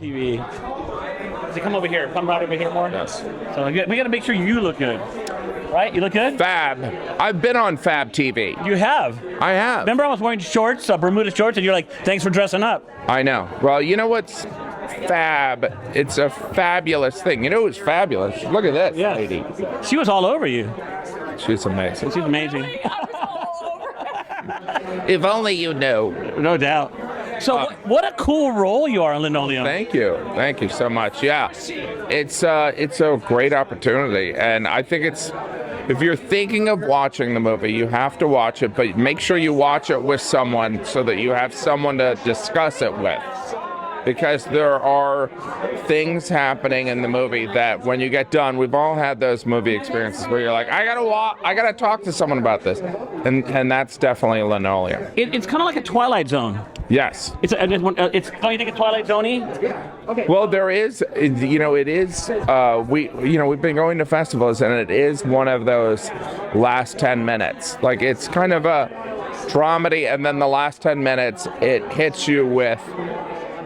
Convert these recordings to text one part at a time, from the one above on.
FabTV. So come over here. Come right over here more. Yes. So we got to make sure you look good. Right? You look good? Fab. I've been on FabTV. You have. I have. Remember I was wearing shorts, Bermuda shorts, and you're like, thanks for dressing up. I know. Well, you know what's fab? It's a fabulous thing. You know who's fabulous? Look at this lady. She was all over you. She's amazing. She's amazing. If only you knew. No doubt. So what a cool role you are in Linoleum. Thank you. Thank you so much. Yeah. It's a great opportunity, and I think if you're thinking of watching the movie, you have to watch it, but make sure you watch it with someone so that you have someone to discuss it with. Because there are things happening in the movie that when you get done, we've all had those movie experiences where you're like, I gotta talk to someone about this, and that's definitely Linoleum. It's kind of like a Twilight Zone. Yes. Don't you think it's Twilight Zone-y? Okay. Well, there is, it is. We've been going to festivals, and it is one of those last 10 minutes. Like it's kind of a dramedy, and then the last 10 minutes, it hits you with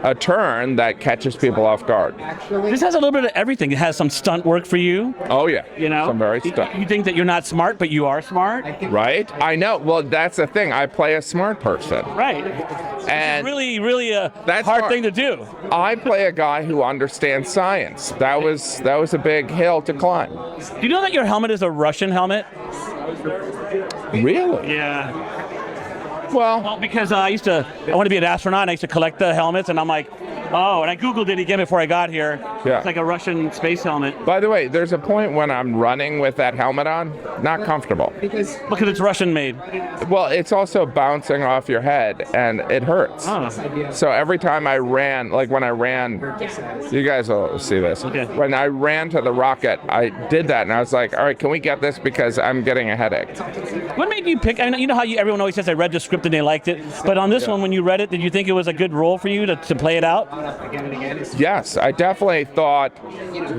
a turn that catches people off guard. This has a little bit of everything. It has some stunt work for you. Oh yeah, some very stunt. You think that you're not smart, but you are smart, right? I know. Well, that's the thing. I play a smart person, right? And really, really a hard thing to do. I play a guy who understands science. That was a big hill to climb. Do you know that your helmet is a Russian helmet? Really? Yeah. Well, because I want to be an astronaut, and I used to collect the helmets, and I'm like, and I Googled it again before I got here. Yeah. It's like a Russian space helmet. By the way, there's a point when I'm running with that helmet on, not comfortable. Because it's Russian made. Well, it's also bouncing off your head, and it hurts. Oh. So every time I ran, like when I ran, you guys will see this. Okay. When I ran to the rocket, I did that, and I was like, all right, can we get this because I'm getting a headache. What made you pick, you know how everyone always says they read the script and they liked it, but on this one, when you read it, did you think it was a good role for you to play it out? Yes, I definitely thought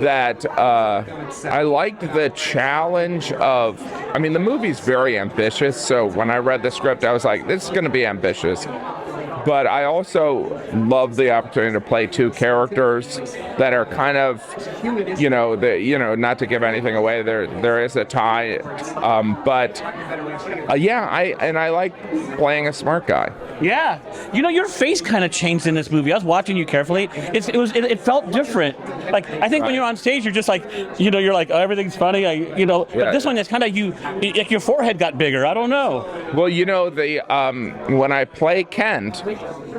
that I liked the challenge of, the movie's very ambitious, so when I read the script, I was like, this is going to be ambitious. But I also love the opportunity to play two characters that are kind of, not to give anything away, there is a tie, I like playing a smart guy. Yeah, your face kind of changed in this movie. I was watching you carefully. It felt different. Like I think when you're on stage, you're just like, you're like, oh, everything's funny. But this one is kind of like your forehead got bigger. I don't know. Well, when I play Kent,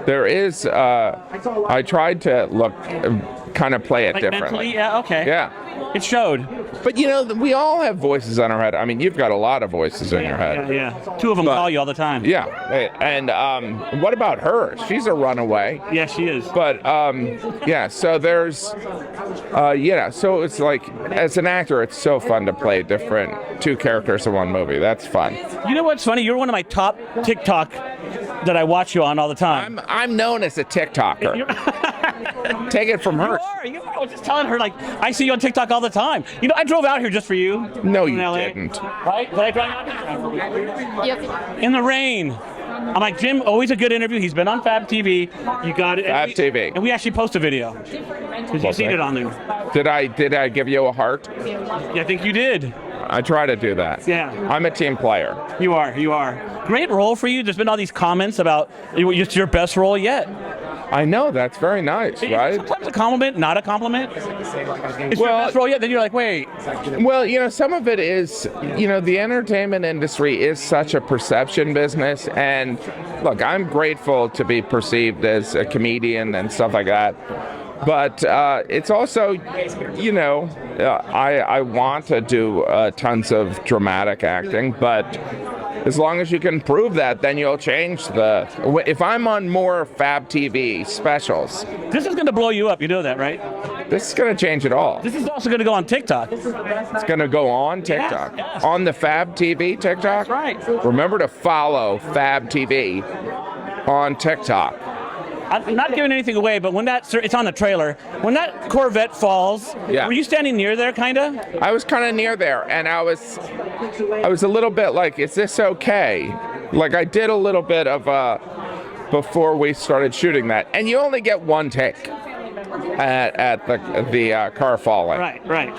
there is I tried to kind of play it differently. Mentally? Yeah. Okay. Yeah. It showed. But we all have voices in our head. You've got a lot of voices in your head. Yeah. Two of them call you all the time. Yeah. And what about her? She's a runaway. Yeah, she is. But so there's so it's like as an actor, it's so fun to play two characters in one movie. That's fun. You know what's funny? You're one of my top TikTok that I watch you on all the time. I'm known as a TikToker. Take it from her. You are. I was just telling her, I see you on TikTok all the time. I drove out here just for you. No, you didn't. Right? But I drove out here. Yep. In the rain. I'm like, Jim, always a good interview. He's been on FabTV. You got it. FabTV. And we actually post a video. Because you seen it on there. Did I give you a heart? Yeah, I think you did. I try to do that. Yeah. I'm a team player. You are. Great role for you. There's been all these comments about it's your best role yet. I know, that's very nice, right? Sometimes a compliment, not a compliment. It's your best role yet, then you're like, wait. Well, some of it is, the entertainment industry is such a perception business, and look, I'm grateful to be perceived as a comedian and stuff like that. But it's also, I want to do tons of dramatic acting, but as long as you can prove that, then you'll change if I'm on more FabTV specials. This is going to blow you up, you know that, right? This is going to change it all. This is also going to go on TikTok. It's going to go on TikTok. Yes. On the FabTV TikTok? That's right. Remember to follow FabTV on TikTok. I'm not giving anything away, but it's on the trailer. When that Corvette falls, were you standing near there, kind of? I was kind of near there, and I was a little bit like, is this okay? Like, I did a little bit of before we started shooting that, and you only get one take. at the car falling. Right.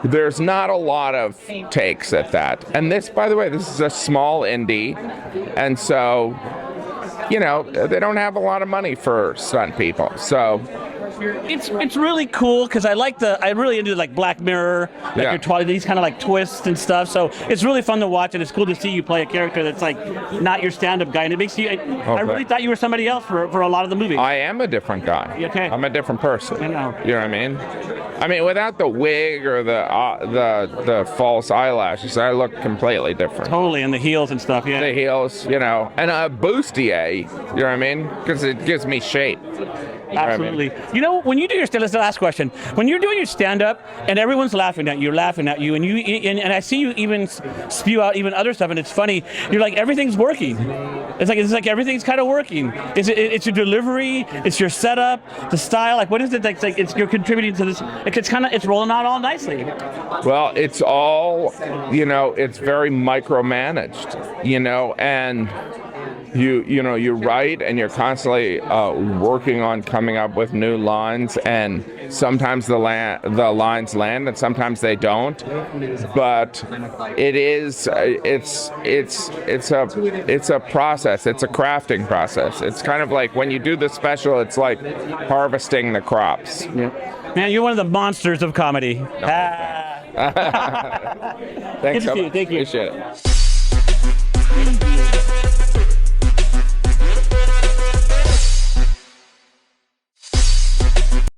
There's not a lot of takes at that. And this, by the way, this is a small indie, and so, you know, they don't have a lot of money for stunt people. So it's really cool because I really into like Black Mirror, like these kind of like twists and stuff. So it's really fun to watch, and it's cool to see you play a character that's like not your stand-up guy, and it makes you. I really thought you were somebody else for a lot of the movie. I am a different guy. Okay. I'm a different person. I know. You know what I mean? I mean, without the wig or the false eyelashes, I look completely different. Totally, and the heels and stuff. Yeah. The heels, you know, and a bustier. You know what I mean? Because it gives me shape. Absolutely. You know, when you do your stand, that's the last question. When you're doing your stand-up and everyone's laughing at you, and I see you even spew out even other stuff, and it's funny. You're like, everything's working. It's like everything's kind of working. It's your delivery, it's your setup, the style. Like, what is it? Like you're contributing to this. Like, it's rolling out all nicely. Well, it's all, you know, it's very micromanaged, you know, and you write and you're constantly working on coming up with new lines, and sometimes the lines land and sometimes they don't, but it's a process. It's a crafting process. It's kind of like when you do the special, it's like harvesting the crops. Yeah. Man, you're one of the monsters of comedy. Thanks so much. Thank you. Appreciate it.